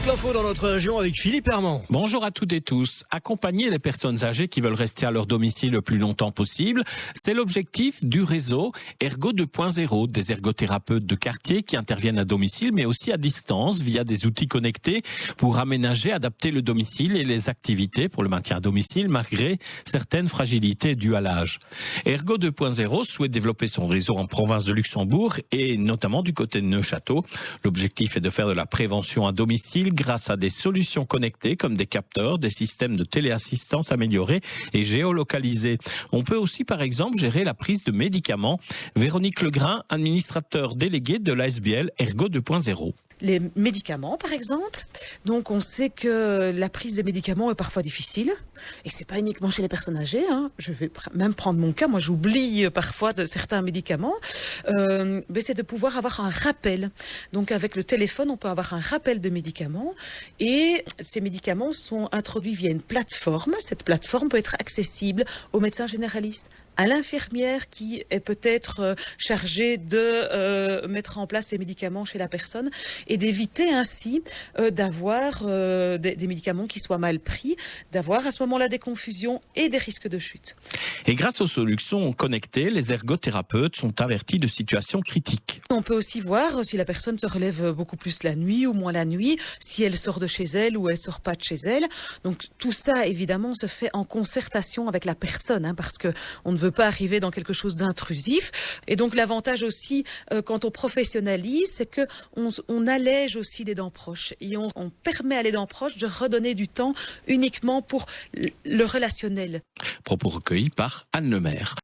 Toute l'info dans notre région avec Philippe Herman. Bonjour à toutes et tous. Accompagner les personnes âgées qui veulent rester à leur domicile le plus longtemps possible, c'est l'objectif du réseau Ergo 2.0, des ergothérapeutes de quartier qui interviennent à domicile mais aussi à distance via des outils connectés pour aménager, adapter le domicile et les activités pour le maintien à domicile malgré certaines fragilités dues à l'âge. Ergo 2.0 souhaite développer son réseau en province de Luxembourg et notamment du côté de Neuchâtel. L'objectif est de faire de la prévention à domicile grâce à des solutions connectées comme des capteurs, des systèmes de téléassistance améliorés et géolocalisés. On peut aussi par exemple gérer la prise de médicaments. Véronique Legrain, administrateur délégué de l'ASBL Ergo 2.0. Les médicaments, par exemple. Donc, on sait que la prise des médicaments est parfois difficile. Et c'est pas uniquement chez les personnes âgées. Je vais même prendre mon cas. Moi, j'oublie parfois de certains médicaments. Mais c'est de pouvoir avoir un rappel. Donc, avec le téléphone, on peut avoir un rappel de médicaments. Et ces médicaments sont introduits via une plateforme. Cette plateforme peut être accessible aux médecins généralistes, à l'infirmière qui est peut-être chargée de mettre en place ces médicaments chez la personne et d'éviter ainsi d'avoir des médicaments qui soient mal pris, d'avoir à ce moment-là des confusions et des risques de chute. Et grâce aux solutions connectées, les ergothérapeutes sont avertis de situations critiques. On peut aussi voir si la personne se relève beaucoup plus la nuit ou moins la nuit, si elle sort de chez elle ou elle sort pas de chez elle. Donc tout ça, évidemment, se fait en concertation avec la personne, parce que on ne veut pas arriver dans quelque chose d'intrusif. Et donc l'avantage aussi, quand on professionnalise, c'est que on allège aussi les dents proches. Et on permet à les dents proches de redonner du temps uniquement pour le relationnel. Propos recueillis par Anne Lemaire.